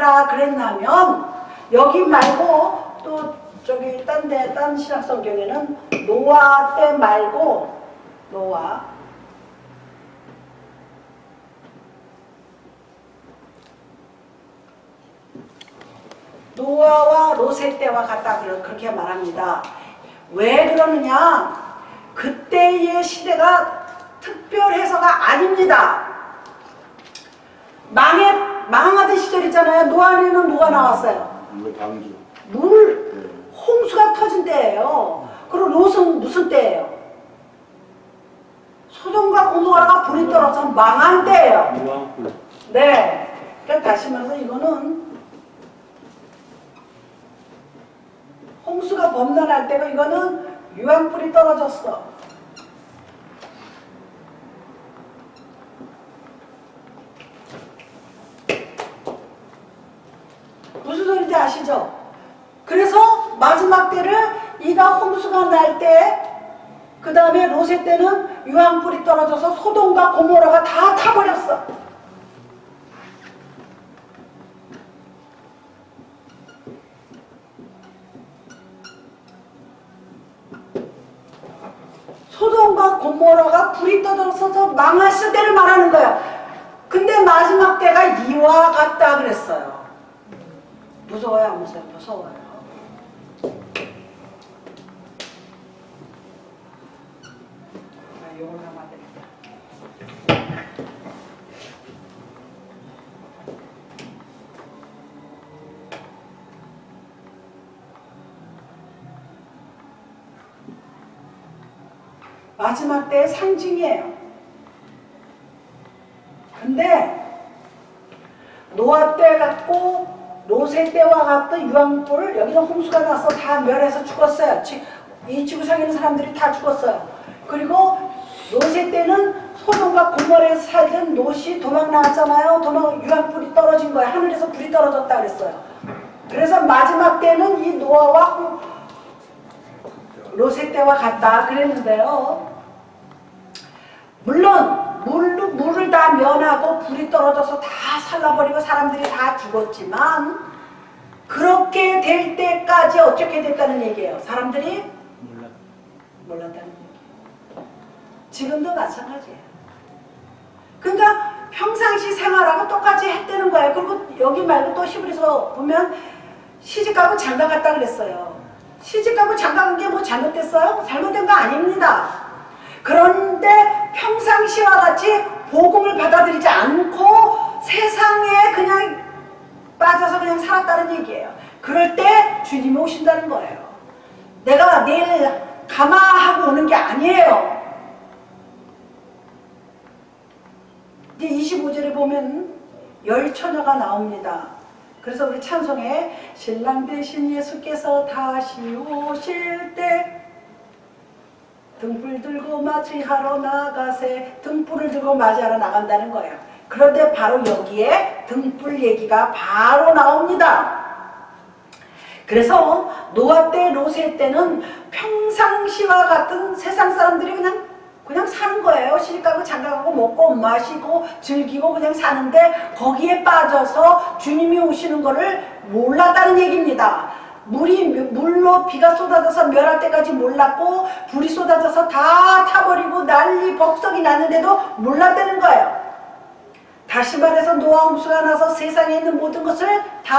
하리라 그랬냐면 여기 말고 또 저기 딴 신약 성경에는 노아 때 말고 노아와 롯의 때와 같다 그렇게 말합니다. 왜 그러느냐? 그때의 시대가 특별해서가 아닙니다. 망하던 시절 있잖아요. 노아에는 뭐가 나왔어요? 홍수가 터진 때예요. 그리고 롯은 무슨 때예요? 소돔과 고모라가 불이 떨어져 망한 때예요. 네. 그러니까 다시 말해서 이거는 홍수가 범람할 때고 이거는 유황불이 떨어졌어. 무슨 소리인지 아시죠? 그래서 마지막 때를 이가 홍수가 날 때, 그 다음에 롯의 때는 유황불이 떨어져서 소돔과 고모라가 다 타버렸어. 소돔과 고모라가 불이 떨어져서 망했을 때를 말하는 거야. 근데 마지막 때가 이와 같다 그랬어요. 무서워요, 안 무서워요? 무서워요. 이걸 하면 안 되겠다. 마지막 때의 상징이에요. 근데 노아 때 같고 롯의 때와 같은 유황불, 여기는 홍수가 나서 다 멸해서 죽었어요. 이 지구상에 있는 사람들이 다 죽었어요. 그리고 롯의 때는 소돔과 고모라에 살던 롯이 도망 나왔잖아요. 유황불이 떨어진 거예요. 하늘에서 불이 떨어졌다 그랬어요. 그래서 마지막 때는 이 노아와 롯의 때와 같다 그랬는데요. 물론 물을 다 면하고 불이 떨어져서 다 살라버리고 사람들이 다 죽었지만 그렇게 될 때까지 어떻게 됐다는 얘기예요. 사람들이 몰랐다는 얘기예요. 지금도 마찬가지예요. 그러니까 평상시 생활하고 똑같이 했다는 거예요. 그리고 여기 말고 또 히브리서 보면 시집가고 장가갔다 그랬어요. 시집가고 장가간 게 뭐 잘못됐어요? 잘못된 거 아닙니다. 그런데 평상시와 같이 복음을 받아들이지 않고 세상에 그냥 빠져서 그냥 살았다는 얘기예요. 그럴 때 주님이 오신다는 거예요. 내가 내일 가마하고 오는 게 아니에요. 이제 25절에 보면 열 처녀가 나옵니다. 그래서 우리 찬송에 신랑 대신 예수께서 다시 오실 때 등불 들고 맞이하러 나가세. 등불을 들고 맞이하러 나간다는 거예요. 그런데 바로 여기에 등불 얘기가 바로 나옵니다. 그래서 노아 때, 롯의 때는 평상시와 같은 세상 사람들이 그냥 사는 거예요. 시집가고 장가가고 먹고 마시고 즐기고 그냥 사는데 거기에 빠져서 주님이 오시는 거를 몰랐다는 얘기입니다. 물로 비가 쏟아져서 멸할 때까지 몰랐고 불이 쏟아져서 다 타버리고 난리 법석이 났는데도 몰랐다는 거예요. 다시 말해서 노아 홍수가 나서 세상에 있는 모든 것을 다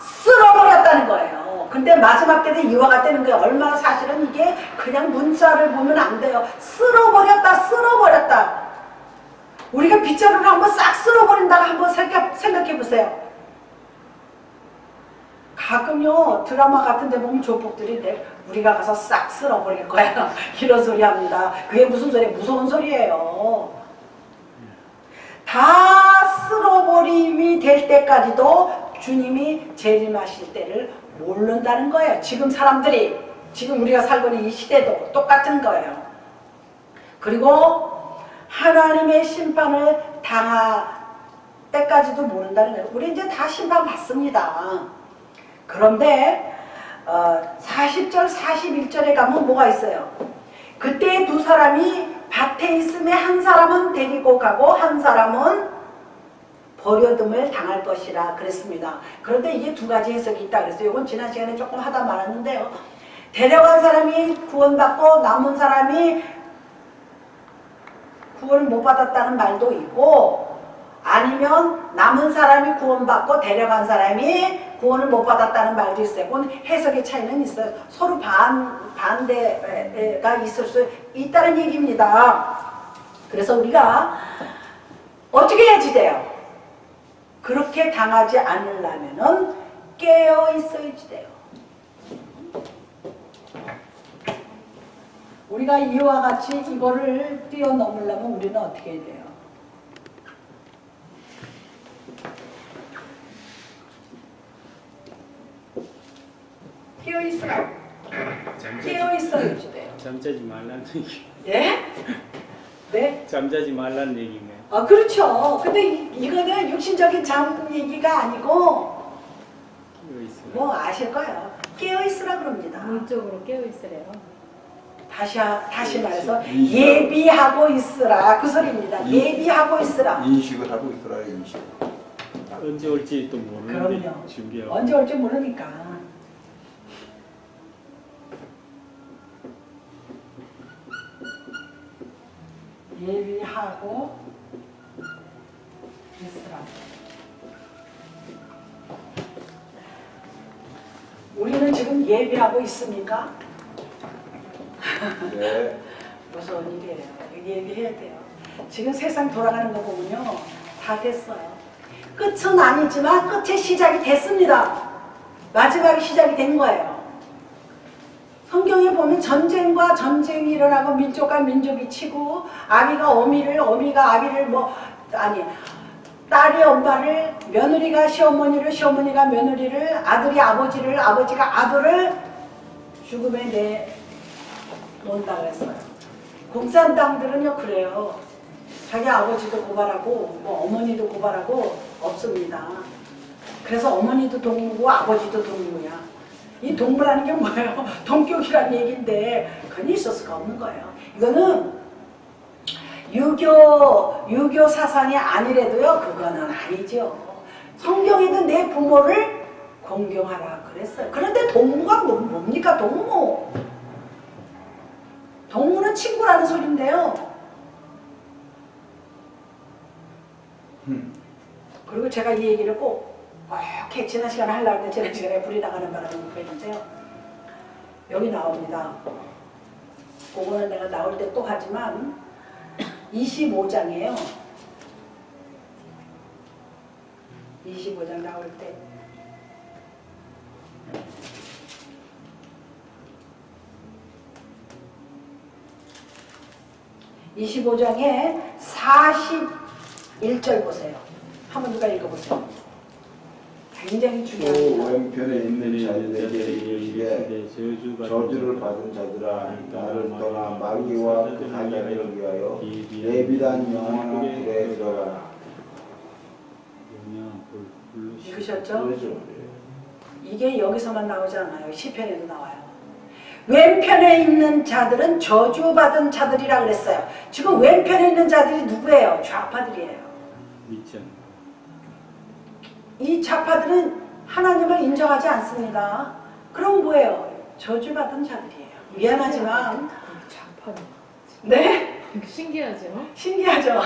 쓸어버렸다는 거예요. 근데 마지막 때는 이와 같다는 거예요. 얼마나 사실은 이게 그냥 문자를 보면 안 돼요. 쓸어버렸다. 우리가 빗자루를 한번 싹 쓸어버린다고 한번 생각해 보세요. 가끔요 드라마 같은 데 보면 조폭들이 우리가 가서 싹 쓸어버릴 거야 이런 소리 합니다. 그게 무슨 소리예요? 무서운 소리예요. 다 쓸어버림이 될 때까지도 주님이 재림하실 때를 모른다는 거예요. 지금 사람들이, 지금 우리가 살고 있는 이 시대도 똑같은 거예요. 그리고 하나님의 심판을 당할 때까지도 모른다는 거예요. 우리 이제 다 심판 받습니다. 그런데 40절 41절에 가면 뭐가 있어요? 그때 두 사람이 밭에 있음에 한 사람은 데리고 가고 한 사람은 버려둠을 당할 것이라 그랬습니다. 그런데 이게 두 가지 해석이 있다 그랬어요. 이건 지난 시간에 조금 하다 말았는데요. 데려간 사람이 구원받고 남은 사람이 구원을 못 받았다는 말도 있고, 아니면 남은 사람이 구원받고 데려간 사람이 구원을 못 받았다는 말도 있어요. 그건 해석의 차이는 있어요. 서로 반대가 있을 수 있다는 얘기입니다. 그래서 우리가 어떻게 해야지 돼요? 그렇게 당하지 않으려면은 깨어 있어야지 돼요. 우리가 이와 같이 이거를 뛰어넘으려면 우리는 어떻게 해야 돼요? 깨어 있어요. 깨어 있어야지 돼요. 잠자지 말라는 얘기. 예? 네? 잠자지 말라는 얘기네. 아, 그렇죠. 근데 이거는 육신적인 잠 얘기가 아니고 뭐 아실 거예요. 깨어 있으라 그럽니다. 문적으로 깨어 있으래요. 다시 말해서 예비하고 있으라 그 소리입니다. 예비하고 있으라. 인식을 하고 있더라. 인식. 언제 올지 또 모르는데 그럼요. 준비하고. 언제 올지 모르니까. 예비하고 있으라. 우리는 지금 예비하고 있습니까? 네. 무서운 일이에요. 예비해야 돼요. 지금 세상 돌아가는 거 보면요, 다 됐어요. 끝은 아니지만 끝의 시작이 됐습니다. 마지막이 시작이 된 거예요. 성경에 보면 전쟁과 전쟁이 일어나고 민족과 민족이 치고, 아비가 어미를, 어미가 아비를 딸이 엄마를, 며느리가 시어머니를, 시어머니가 며느리를, 아들이 아버지를, 아버지가 아들을 죽음에 내놓는다 그랬어요. 공산당들은요 그래요. 자기 아버지도 고발하고 뭐 어머니도 고발하고 없습니다. 그래서 어머니도 동무고 아버지도 동무야. 이 동무라는 게 뭐예요? 동격이라는 얘기인데 그건 있을 수가 없는 거예요. 이거는 유교 사상이 아니래도요 그거는 아니죠. 성경에도 내 부모를 공경하라 그랬어요. 그런데 동무가 뭡니까? 동무는 친구라는 소린데요. 그리고 제가 이 얘기를 꼭 지난 시간에 하려고 했는데 지난 시간에 불이 나가는 바람에 못 했는데요. 여기 나옵니다. 그거는 내가 나올 때 또 하지만 25장이에요. 25장 나올 때 (25장에) 41절 보세요. 한번 누가 읽어보세요. 굉장히 또 중요합니다. 왼편에 있는 자들에게 이르시되 저주를 받은 자들아 나를 떠나 마귀와 그 사자를 위하여 예비한 영원한 불에 들어가라. 읽으셨죠? 그렇죠. 이게 여기서만 나오지 않아요. 시편에도 나와요. 왼편에 있는 자들은 저주받은 자들이라 그랬어요. 지금 왼편에 있는 자들이 누구예요? 좌파들이에요. 이 좌파들은 하나님을 인정하지 않습니다. 그럼 뭐예요? 저주받은 자들이에요. 미안하지만 좌파는 네? 신기하죠? 신기하죠?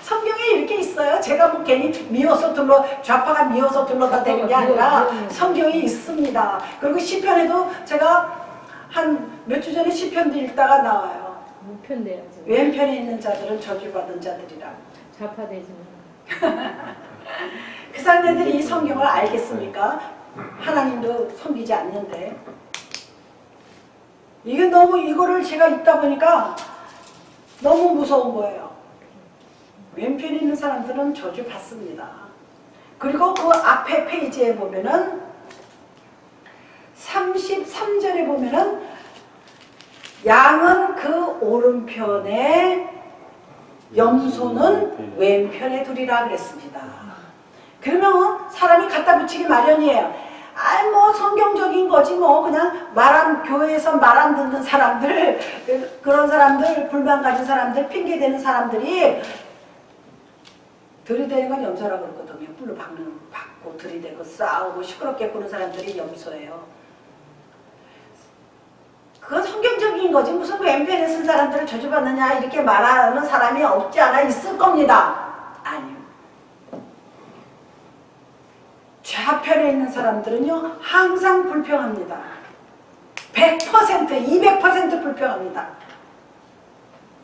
성경에 이렇게 있어요. 제가 뭐 괜히 미워서 좌파가 미워서 둘러다 대는 게 아니라 성경에 있습니다. 그리고 시편에도 제가 한 몇 주 전에 시편도 읽다가 나와요. 우편돼야죠. 왼편에 있는 자들은 저주받은 자들이라. 좌파되지만. 그 사람들이 이 성경을 알겠습니까? 하나님도 섬기지 않는데. 이게 너무 이거를 제가 읽다 보니까 너무 무서운 거예요. 왼편에 있는 사람들은 저주 받습니다. 그리고 그 앞에 페이지에 보면은 33절에 보면은 양은 그 오른편에 염소는 왼편에 두리라 그랬습니다. 그러면 사람이 갖다 붙이기 마련이에요. 뭐 성경적인 거지 뭐 그냥 교회에서 말 안 듣는 사람들, 그런 사람들, 불만 가진 사람들, 핑계 대는 사람들이 들이대는 건 염소라고 그러거든요. 뿔로 박고 들이대고 싸우고 시끄럽게 구는 사람들이 염소예요. 그건 성경적인 거지. 무슨 왼편에 쓴 사람들을 저주받느냐 이렇게 말하는 사람이 없지 않아 있을 겁니다. 아니요. 좌편에 있는 사람들은요 항상 불평합니다. 100%, 200% 불평합니다.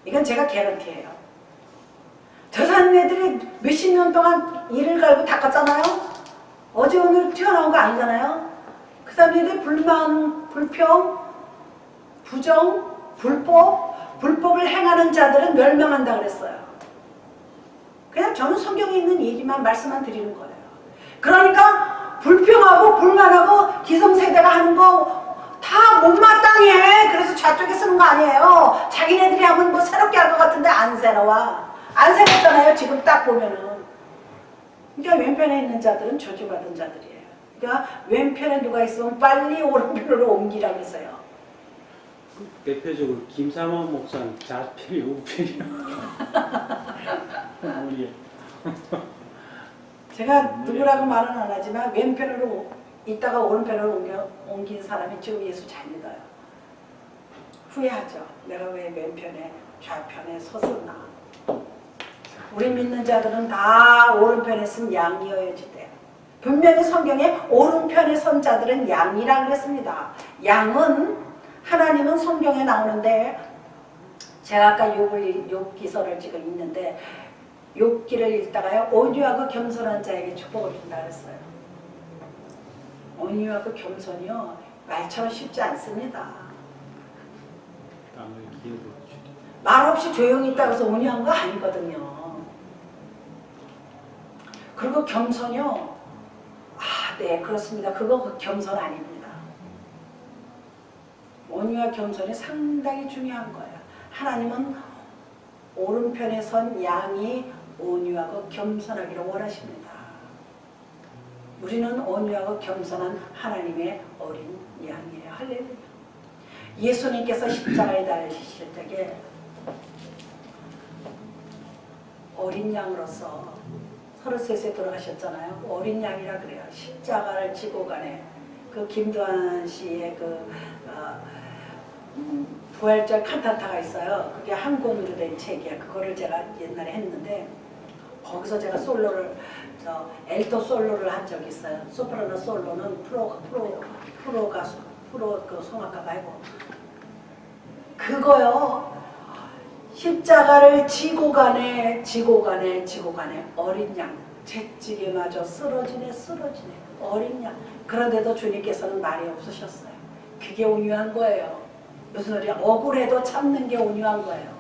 이건 제가 개런티예요. 저 사는 애들이 몇십 년 동안 이를 갈고 닦았잖아요. 어제 오늘 튀어나온 거 아니잖아요. 그 사람들이 불만, 불평, 부정, 불법을 행하는 자들은 멸망한다 그랬어요. 그냥 저는 성경에 있는 얘기만 말씀만 드리는 거예요. 그러니까 불평하고 불만하고 기성세대가 하는 거 다 못마땅해. 그래서 좌쪽에 쓰는 거 아니에요. 자기네들이 하면 뭐 새롭게 할 것 같은데 안 새로워. 안 새롭잖아요. 지금 딱 보면은. 그러니까 왼편에 있는 자들은 저주받은 자들이에요. 그러니까 왼편에 누가 있으면 빨리 오른편으로 옮기라고 그랬어요. 대표적으로 김삼원 목사는 좌편이 우편이야. 우리 제가 누구라고 말은 안 하지만 왼편으로 있다가 오른편으로 옮긴 사람이 지금 예수 잘 믿어요. 후회하죠. 내가 왜 왼편에 좌편에 섰었나. 우리 믿는 자들은 다 오른편에 쓴 양이어야지 돼요. 분명히 성경에 오른편에 선 자들은 양이라고 그랬습니다. 양은 하나님은 성경에 나오는데 제가 아까 욥기서를 지금 읽는데 욥기를 읽다가요 온유하고 겸손한 자에게 축복을 준다 그랬어요. 온유하고 겸손이요 말처럼 쉽지 않습니다. 말 없이 조용히 있다고 해서 온유한 거 아니거든요. 그리고 겸손이요 네 그렇습니다. 그거 겸손 아닙니다. 온유와 겸손이 상당히 중요한 거예요. 하나님은 오른편에 선 양이 온유하고 겸손하기를 원하십니다. 우리는 온유하고 겸손한 하나님의 어린 양이에요. 할렐루야. 예수님께서 십자가에 달리실 때에 어린 양으로서 33세 돌아가셨잖아요. 어린 양이라 그래요. 십자가를 지고 가네. 그 김두한 씨의 부활절 칸타타가 있어요. 그게 한 권으로 된 책이야. 그거를 제가 옛날에 했는데 거기서 제가 솔로를 엘토 솔로를 한 적이 있어요. 소프라노 솔로는 프로 가수, 그 성악가가 아니고 그거요. 십자가를 지고 가네 어린 양 채찍에마저 쓰러지네 어린 양. 그런데도 주님께서는 말이 없으셨어요. 그게 온유한 거예요. 무슨 소리야? 억울해도 참는 게 온유한 거예요.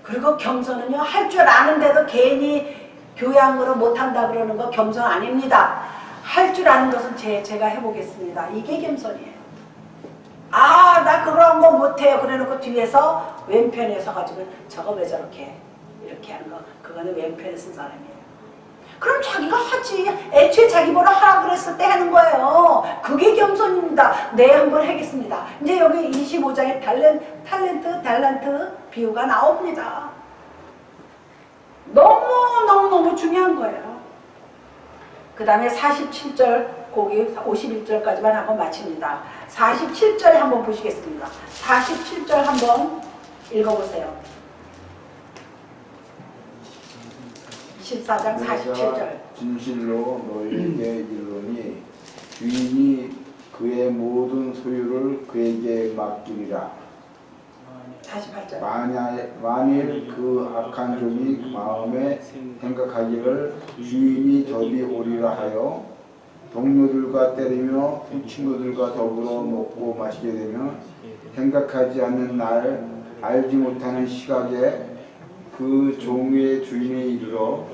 그리고 겸손은요 할 줄 아는데도 괜히 교양으로 못한다 그러는 거 겸손 아닙니다. 할 줄 아는 것은 제가 해보겠습니다. 이게 겸손이에요. 나 그런 거 못해요. 그래놓고 뒤에서 왼편에 서가지고 저거 왜 저렇게 이렇게 하는 거 그거는 왼편에 쓴 사람이에요. 그럼 자기가 하지. 애초에 자기 뭐라 하라고 그랬을 때 하는 거예요. 그게 겸손입니다. 네, 한번 하겠습니다. 이제 여기 25장에 달란트 비유가 나옵니다. 너무 중요한 거예요. 그 다음에 47절 거기 51절까지만 한번 마칩니다. 47절 한번 보시겠습니다. 47절 한번 읽어보세요. 14장 47절. 진실로 너희에게 이르노니 주인이 그의 모든 소유를 그에게 맡기리라. 48절. 만일 그 악한 종이 마음에 생각하기를 주인이 저리 오리라 하여 동료들과 때리며 친구들과 더불어 먹고 마시게 되면 생각하지 않는 날 알지 못하는 시각에 그 종의 주인이 이르러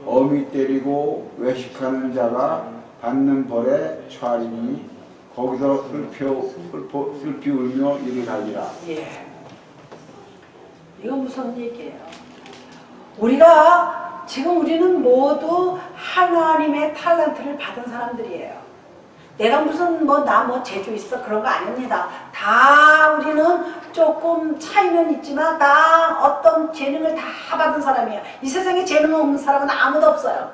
어미 때리고 외식하는 자가 받는 벌에 처하리니 거기서 슬피 울며 이를 가리라. 예. 이건 무슨 얘기예요? 우리는 모두 하나님의 탤런트를 받은 사람들이에요. 내가 무슨 나 재주 있어 그런 거 아닙니다. 다 우리는 조금 차이는 있지만 다 어떤 재능을 다 받은 사람이에요. 이 세상에 재능 없는 사람은 아무도 없어요.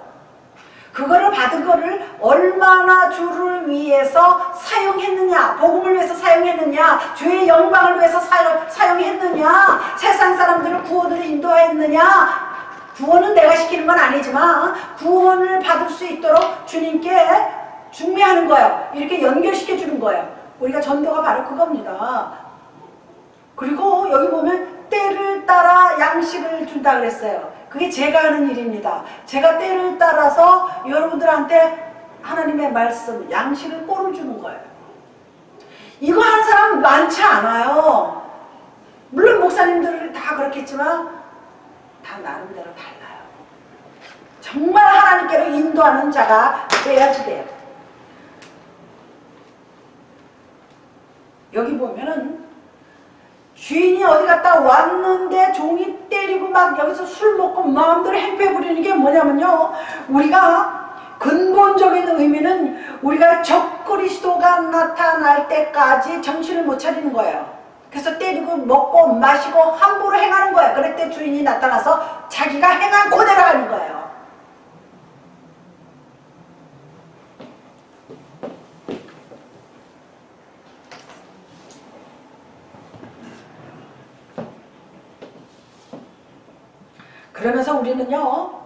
그거를 받은 거를 얼마나 주를 위해서 사용했느냐, 복음을 위해서 사용했느냐, 주의 영광을 위해서 사용했느냐, 세상 사람들을 구원으로 인도했느냐. 구원은 내가 시키는 건 아니지만 구원을 받을 수 있도록 주님께 중매하는 거예요. 이렇게 연결시켜 주는 거예요. 우리가 전도가 바로 그겁니다. 그리고 여기 보면 때를 따라 양식을 준다 그랬어요. 그게 제가 하는 일입니다. 제가 때를 따라서 여러분들한테 하나님의 말씀, 양식을 꼴을 주는 거예요. 이거 하는 사람 많지 않아요. 물론 목사님들은 다 그렇겠지만 다 나름대로 달라요. 정말 하나님께로 인도하는 자가 돼야지 돼요. 여기 보면은 주인이 어디 갔다 왔는데 종이 때리고 막 여기서 술 먹고 마음대로 행패 부리는 게 뭐냐면요, 우리가 근본적인 의미는 우리가 적그리스도가 나타날 때까지 정신을 못 차리는 거예요. 그래서 때리고 먹고 마시고 함부로 행하는 거예요. 그럴 때 주인이 나타나서 자기가 행한 그대로 하는 거예요. 그러면서 우리는요,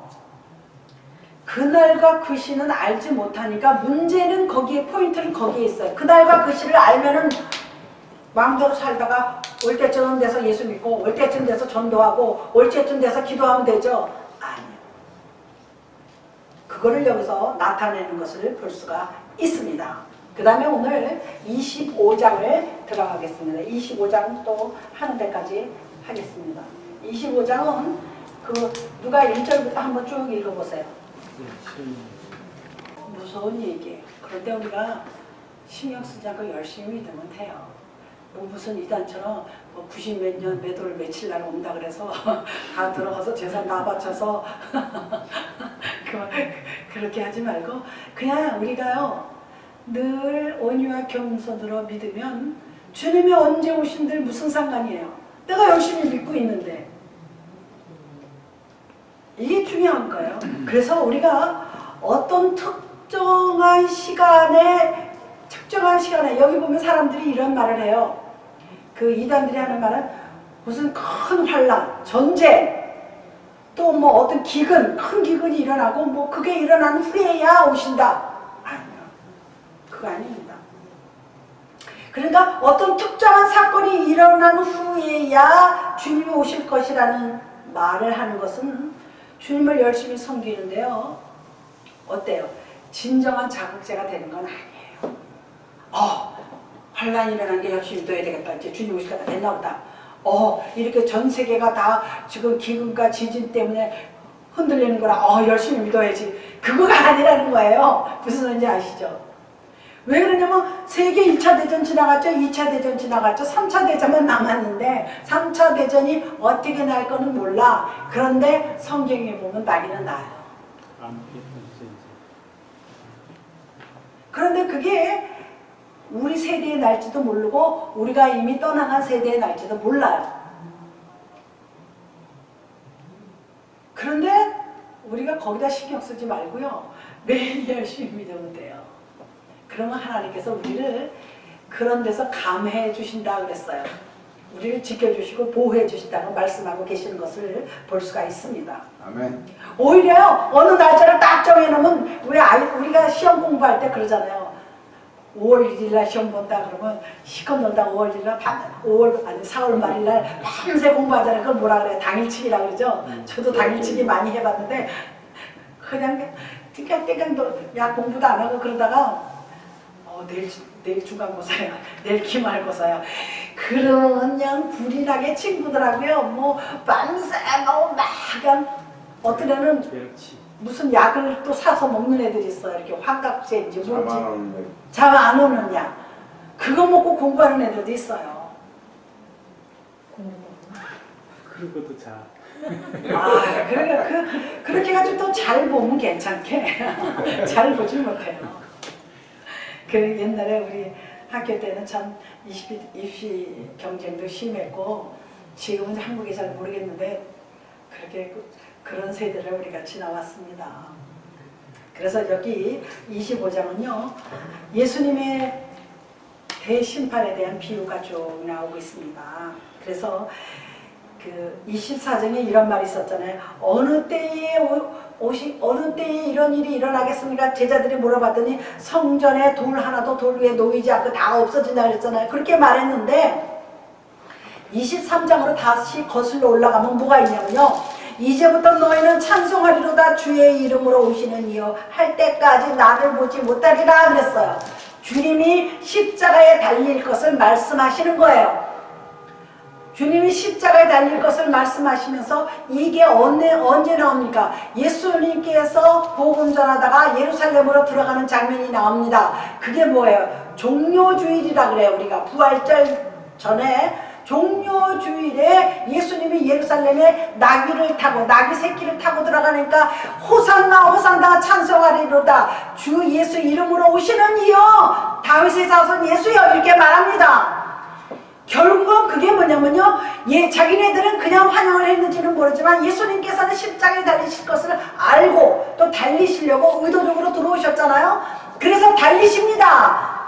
그날과 그 시는 알지 못하니까 문제는 거기에, 포인트는 거기에 있어요. 그날과 그 시를 알면은 마음대로 살다가 올 때쯤 돼서 예수 믿고 올 때쯤 돼서 전도하고 올 때쯤 돼서 기도하면 되죠. 아니요. 그거를 여기서 나타내는 것을 볼 수가 있습니다. 그 다음에 오늘 25장을 들어가겠습니다. 25장 또 하는 데까지 하겠습니다. 25장은 누가 1절부터 한번 쭉 읽어보세요. 무서운 얘기예요. 그런데 우리가 신경 쓰지 않고 열심히 믿으면 돼요. 무슨 이단처럼 90 몇 년 몇 월 며칠 날 온다 그래서 다 들어가서 재산 다 바쳐서 그렇게 하지 말고 그냥 우리가요 늘 온유와 겸손으로 믿으면 주님이 언제 오신들 무슨 상관이에요. 내가 열심히 믿고 있는데. 이게 중요한 거예요. 그래서 우리가 어떤 특정한 시간에 여기 보면 사람들이 이런 말을 해요. 그 이단들이 하는 말은 무슨 큰 환란, 전쟁, 또 뭐 어떤 기근, 큰 기근이 일어나고 뭐 그게 일어난 후에야 오신다. 아니요. 그거 아닙니다. 그러니까 어떤 특정한 사건이 일어난 후에야 주님이 오실 것이라는 말을 하는 것은 주님을 열심히 섬기는데요. 어때요? 진정한 자극제가 되는 건 아니에요. 환란이 일어난 게 열심히 둬야 되겠다. 이제 주님 오실 때가 됐나 보다. 이렇게 전 세계가 다 지금 기근과 지진 때문에 흔들리는 거라 열심히 믿어야지. 그거가 아니라는 거예요. 무슨 말인지 아시죠? 왜 그러냐면 세계 1차 대전 지나갔죠. 2차 대전 지나갔죠. 3차 대전만 남았는데 3차 대전이 어떻게 날 거는 몰라. 그런데 성경에 보면 나기는 나요. 그런데 그게 우리 세대에 날지도 모르고 우리가 이미 떠나간 세대에 날지도 몰라요. 그런데 우리가 거기다 신경 쓰지 말고요. 매일 열심히 믿으면 돼요. 그러면 하나님께서 우리를 그런 데서 감해해 주신다 그랬어요. 우리를 지켜주시고 보호해 주신다고 말씀하고 계시는 것을 볼 수가 있습니다. 아멘. 오히려 어느 날짜를 딱 정해놓으면 우리가 시험 공부할 때 그러잖아요. 5월 1일날 시험 본다 그러면 시컷 놀다 5월 1일날 4월 말일날 밤새 공부하잖아요. 그걸 뭐라 그래요? 당일치기라 그러죠. 저도 당일치기 많이 해봤는데 그냥 띵깡띵깡 야 공부도 안 하고 그러다가 내일 중간고사야, 내일 기말고사야. 그냥 불이 나게 친구들하고요, 뭐 밤새 막 그냥 어떤 애는 무슨 약을 또 사서 먹는 애들이 있어요. 이렇게 환각제인지 뭔지 잠 안 오는 약. 그거 먹고 공부하는 애들도 있어요. 그런 것도 자. 그러니까 그렇게 해가지고 또 잘 보면 괜찮게 잘 보지 못해요. 그 옛날에 우리 학교 때는 참 입시 경쟁도 심했고 지금은 한국에 잘 모르겠는데 그렇게 그런 세대를 우리가 지나왔습니다. 그래서 여기 25장은요 예수님의 대심판에 대한 비유가 쭉 나오고 있습니다. 그래서 그 24장에 이런 말이 있었잖아요. 어느 때에 이런 일이 일어나겠습니까? 제자들이 물어봤더니 성전에 돌 하나도 돌 위에 놓이지 않고 다 없어진다 그랬잖아요. 그렇게 말했는데 23장으로 다시 거슬러 올라가면 뭐가 있냐면요. 이제부터 너희는 찬송하리로다 주의 이름으로 오시는 이여 할 때까지 나를 보지 못하리라 그랬어요. 주님이 십자가에 달릴 것을 말씀하시는 거예요. 주님이 십자가에 달릴 것을 말씀하시면서 이게 언제 나옵니까? 예수님께서 복음 전하다가 예루살렘으로 들어가는 장면이 나옵니다. 그게 뭐예요? 종료주일이라 그래요. 우리가 부활절 전에 종료주일에 예수님이 예루살렘에 나귀를 타고 나귀 새끼를 타고 들어가니까 호산나 호산나 찬송하리로다 주 예수 이름으로 오시는 이여 다윗의 자손 예수여 이렇게 말합니다. 결국은 그게 뭐냐면요. 자기네들은 그냥 환영을 했는지는 모르지만 예수님께서는 십자가에 달리실 것을 알고 또 달리시려고 의도적으로 들어오셨잖아요. 그래서 달리십니다.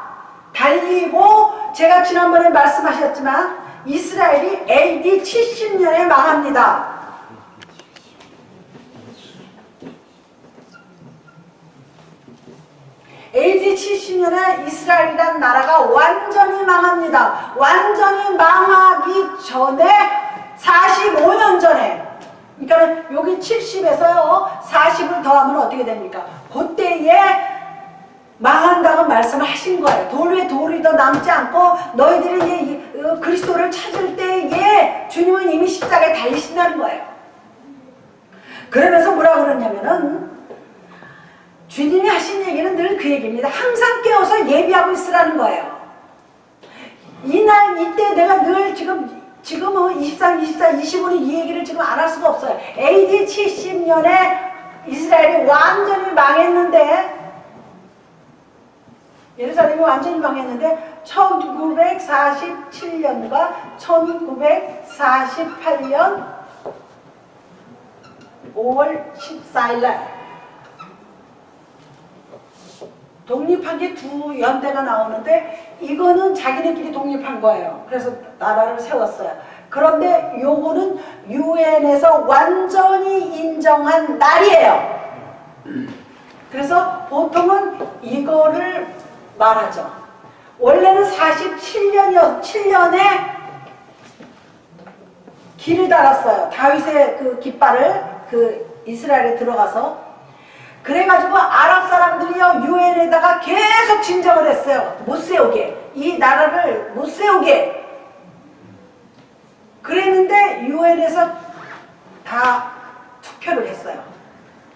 달리고 제가 지난번에 말씀하셨지만 이스라엘이 AD 70년에 망합니다. AD 70년에 이스라엘이란 나라가 완전히 망합니다. 완전히 망하기 전에 45년 전에 그러니까 여기 70에서요 40을 더하면 어떻게 됩니까? 그때에 망한다고 말씀을 하신 거예요. 돌 위에 돌이 더 남지 않고 너희들이 이제 그리스도를 찾을 때에 주님은 이미 십자가에 달리신다는 거예요. 그러면서 뭐라고 그러냐면은 주님이 하신 얘기는 늘 그 얘기입니다. 항상 깨어서 예비하고 있으라는 거예요. 이날 이때 내가 늘 지금은 23, 24, 25는 이 얘기를 지금 안 할 수가 없어요. AD 70년에 이스라엘이 완전히 망했는데 예루살렘이 완전히 망했는데 1947년과 1948년 5월 14일날 독립한 게 두 연대가 나오는데 이거는 자기네끼리 독립한 거예요. 그래서 나라를 세웠어요. 그런데 요거는 유엔에서 완전히 인정한 날이에요. 그래서 보통은 이거를 말하죠. 원래는 47년에 길을 달았어요. 다윗의 그 깃발을 그 이스라엘에 들어가서 그래가지고 아랍 사람들이요 유엔에다가 계속 진정을 했어요. 못 세우게 이 나라를 못 세우게 그랬는데 유엔에서 다 투표를 했어요.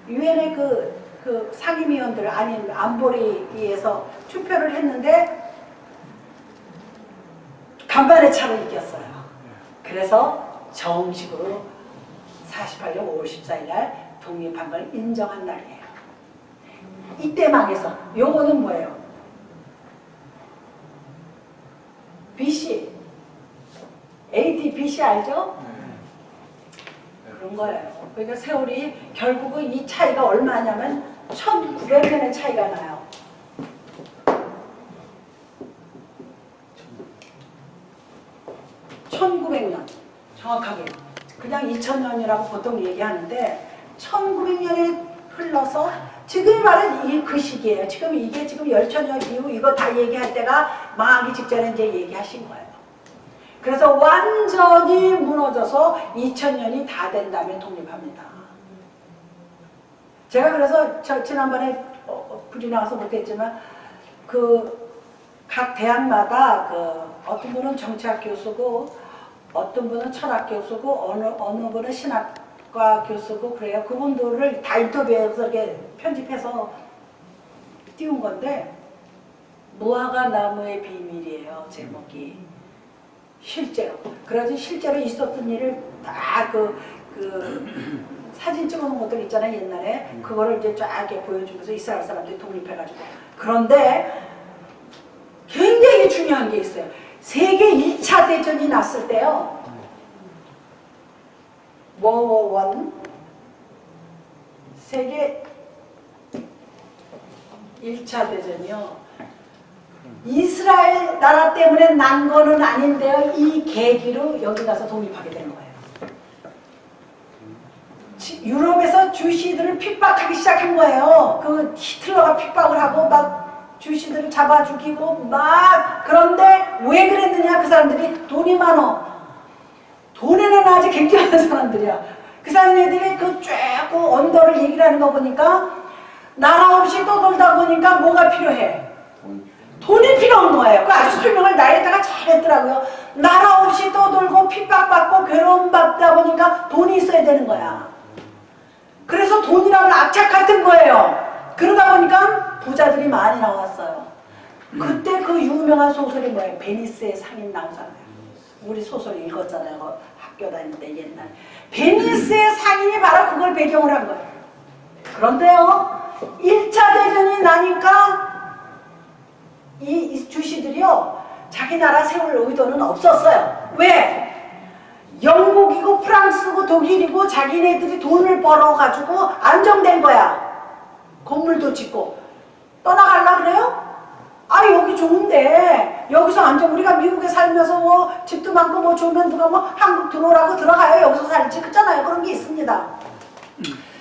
유엔의 그 상임위원들 아닌 안보리에서 투표를 했는데 간만에 차로 이겼어요. 그래서 정식으로 48년 5월 14일 날 독립한 걸 인정한 날이에요. 이때 망해서 요거는 뭐예요? BC AD BC 알죠? 그런 거예요. 그러니까 세월이 결국은 이 차이가 얼마냐면 1900년의 차이가 나요. 1900년 정확하게 그냥 2000년이라고 보통 얘기하는데 1900년에 흘러서 지금 말은 그 시기예요. 지금 이게 지금 열천년 이후 이거 다 얘기할 때가 망하기 직전에 이제 얘기하신 거예요. 그래서 완전히 무너져서 2000년이 다 된 다음에 독립합니다. 제가 그래서 지난번에 불이 나와서 못했지만 그 각 대학마다 그 어떤 분은 정치학 교수고 어떤 분은 철학 교수고 어느 분은 신학과 교수고 그래요. 그분들을 다 인터뷰해서 이렇게 편집해서 띄운 건데 무화과 나무의 비밀이에요. 제목이. 실제로. 그래서 실제로 있었던 일을 다 사진 찍어놓은 것들 있잖아요. 옛날에. 그거를 이제 쫙 이렇게 보여주면서 이스라엘 사람들이 독립해가지고. 그런데 되게 중요한 게 있어요. 세계 1차 대전이 났을 때요. 워원 세계 1차 대전이요. 이스라엘 나라 때문에 난 거는 아닌데요. 이 계기로 여기 가서 독립하게 되는 거예요. 유럽에서 주시들을 핍박하기 시작한 거예요. 그 히틀러가 핍박을 하고 막 주시들을 잡아 죽이고 막. 그런데 왜 그랬느냐? 그 사람들이 돈이 많어. 돈에는 아주 굉장한 사람들이야. 그 사람들이 그 쬐고 언더를 얘기를 하는 거 보니까 나라 없이 떠돌다 보니까 뭐가 필요해? 돈이 필요한 거예요. 그 아주 설명을 나에다가 잘했더라고요. 나라 없이 떠돌고 핍박받고 괴로움받다 보니까 돈이 있어야 되는 거야. 그래서 돈이라는 악착 같은 거예요. 그러다 보니까 부자들이 많이 나왔어요. 그때 그 유명한 소설이 뭐예요? 베니스의 상인 나오잖아요. 우리 소설 읽었잖아요. 학교 다닐 때 옛날. 베니스의 상인이 바로 그걸 배경으로 한 거예요. 그런데요, 1차 대전이 나니까 이 주시들이요, 자기 나라 세울 의도는 없었어요. 왜? 영국이고 프랑스고 독일이고 자기네들이 돈을 벌어가지고 안정된 거야. 건물도 짓고. 떠나갈라 그래요? 아, 여기 좋은데 여기서 안정. 우리가 미국에 살면서 뭐 집도 많고 뭐 좋으면 누가 뭐 한국 들어오라고 들어가요. 여기서 살지. 그렇잖아요. 그런 게 있습니다.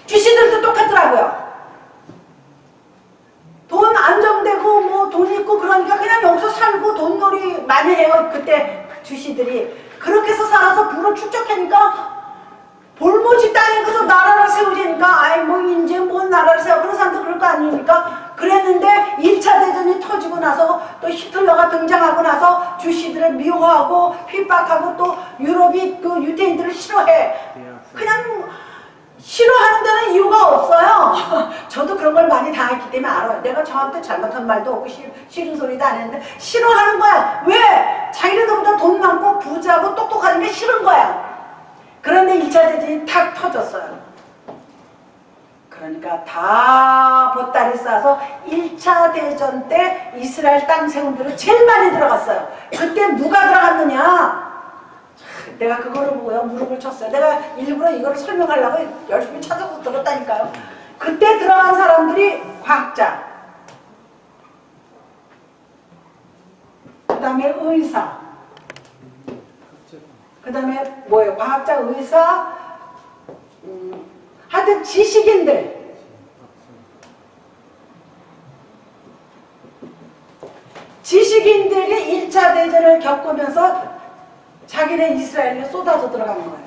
주시들도 똑같더라고요. 돈 안정되고 뭐 돈 있고 그러니까 그냥 여기서 살고 돈놀이 많이 해요. 그때 주시들이. 그렇게 해서 살아서 부를 축적하니까 볼모지 땅에 가서 나라를 세우자니까 아이 뭐 이제 뭔 나라를 세워. 그런 사람도 그럴 거 아닙니까? 그랬는데 1차 대전이 터지고 나서 또 히틀러가 등장하고 나서 주시들을 미워하고 핍박하고 또 유럽이 그 유대인들을 싫어해. 그냥 싫어하는 데는 이유가 없어요. 저도 그런 걸 많이 당했기 때문에 알아요. 내가 저한테 잘못한 말도 없고 싫은 소리도 안 했는데 싫어하는 거야. 왜? 자기네들보다 돈 많고 부자고 똑똑하니까 싫은 거야. 그런데 1차 대전이 탁 터졌어요. 그러니까 다 보따리 싸서 1차 대전 때 이스라엘 땅 세운 데로 제일 많이 들어갔어요. 그때 누가 들어갔느냐? 내가 그거를 보고요 무릎을 쳤어요. 내가 일부러 이거를 설명하려고 열심히 찾아서 들었다니까요. 그때 들어간 사람들이 과학자, 그 다음에 의사, 그 다음에 뭐예요? 과학자, 의사, 하여튼 지식인들. 지식인들이 1차 대전을 겪으면서 자기네 이스라엘에 쏟아져 들어가는 거예요.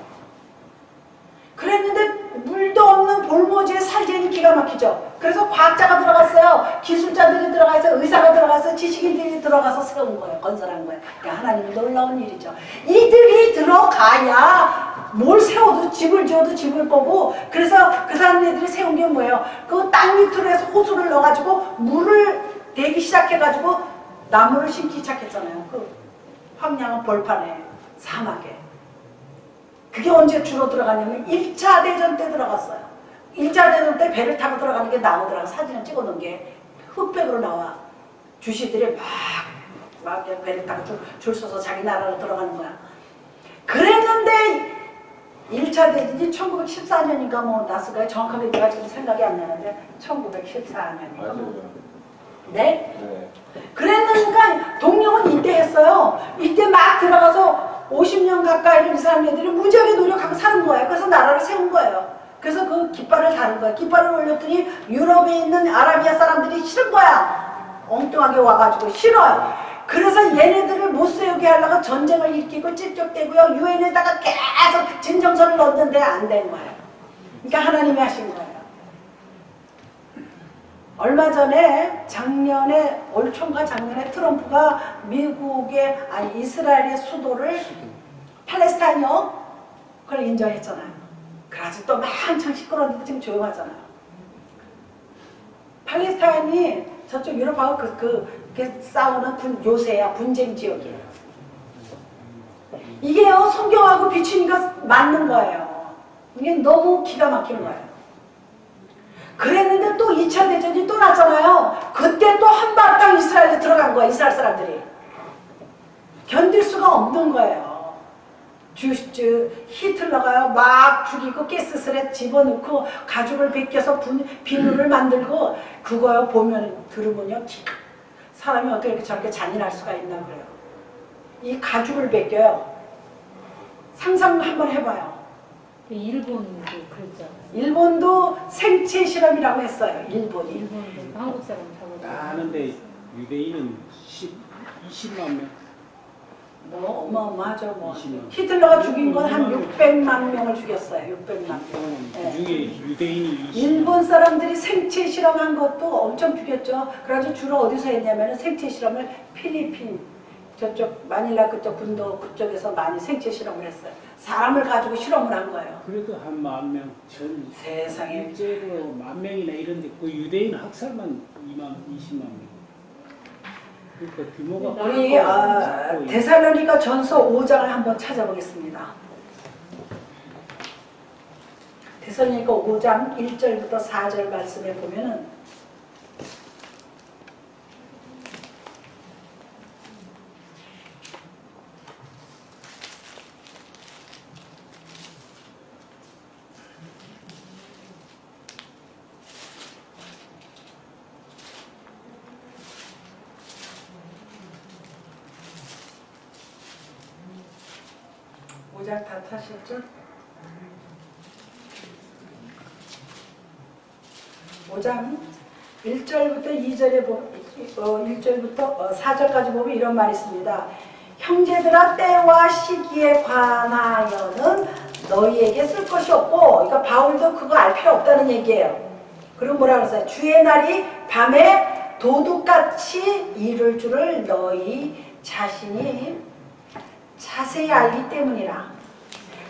그랬는데 물도 없는 볼모지에 살자니 기가 막히죠. 그래서 과학자가 들어갔어요. 기술자들이 들어가서 의사가 들어가서 지식인들이 들어가서 세운 거예요. 건설한 거예요. 그러니까 하나님의 놀라운 일이죠. 이들이 들어가야 뭘 세워도 집을 지어도 집을 거고. 그래서 그 사람들이 세운 게 뭐예요? 그 땅 밑으로 해서 호수를 넣어가지고 물을 대기 시작해가지고 나무를 심기 시작했잖아요. 그 황량한 벌판에 사막에. 그게 언제 주로 들어갔냐면 1차 대전 때 들어갔어요. 1차 대전 때 배를 타고 들어가는 게 나오더라고. 사진을 찍어놓은 게 흑백으로 나와. 주시들이 막 배를 타고 줄 서서 자기 나라로 들어가는 거야. 그랬는데 1차 대전이 1914년인가 뭐 났을까요? 정확하게 내가 지금 생각이 안 나는데 1914년인가 뭐. 네? 네. 그랬는가 독립은 이때 했어요. 이때 막 들어가서 50년 가까이 이 사람들이 무지하게 노력하고 사는 거예요. 그래서 나라를 세운 거예요. 그래서 그 깃발을 다는 거예요. 깃발을 올렸더니 유럽에 있는 아라비아 사람들이 싫은 거야. 엉뚱하게 와가지고 싫어요. 그래서 얘네들을 못 세우게 하려고 전쟁을 일으키고 찝쩍대고요. 유엔에다가 계속 진정서를 넣었는데 안 된 거예요. 그러니까 하나님이 하신 거예요. 얼마 전에 작년에 올 총과 작년에 트럼프가 미국의 아니 이스라엘의 수도를 팔레스타인이요 그걸 인정했잖아요. 그래서 또 한창 시끄러운데 지금 조용하잖아요. 팔레스타인이 저쪽 유럽하고 그게 싸우는 요새야 분쟁 지역이에요. 이게요 성경하고 비추니까 맞는 거예요. 이게 너무 기가 막히는 거예요. 그랬는데 또 2차 대전이 또 났잖아요. 그때 또 한바탕 이스라엘에 들어간 거야. 이스라엘 사람들이. 견딜 수가 없는 거예요. 히틀러가요 막 죽이고 가스실에 집어넣고 가죽을 벗겨서 비누를 만들고 그거요 보면 들으면요 사람이 어떻게 이렇게 저렇게 잔인할 수가 있나 그래요. 이 가죽을 벗겨요. 상상 한번 해봐요. 일본도 그랬잖아요. 일본도 생체 실험이라고 했어요. 일본이. 일본도 한국 사람 잡아서. 하는데 유대인은 20만 명. 뭐 어마어마하죠. 뭐 20만. 히틀러가 죽인 건 한 600만 명을 죽였어요. 600만 명. 네. 그중에 유대인이 20만. 일본 사람들이 생체 실험한 것도 엄청 죽였죠. 그래서 주로 어디서 했냐면 생체 실험을 필리핀 저쪽 마닐라 그쪽 군도 그쪽에서 많이 생체 실험을 했어요. 사람을 가지고 실험을 한 거예요. 그래도 한 10,000명. 전 세상에. 일제로 10,000명이나 이런데 그 유대인 학살만 20만 명. 그러니까 규모가 우리 작고 데살로니가 전서 5장을 한번 찾아보겠습니다. 데살로니가 5장 1절부터 4절 말씀에 보면은 오장 다 타셨죠? 5장 1절부터 2절에 1절부터 4절까지 보면 이런 말이 있습니다. 형제들아 때와 시기에 관하여는 너희에게 쓸 것이 없고, 그러니까 바울도 그거 알 필요 없다는 얘기예요. 그리고 뭐라 그랬어요? 주의 날이 밤에 도둑같이 이룰 줄을 너희 자신이 자세히 알기 때문이라.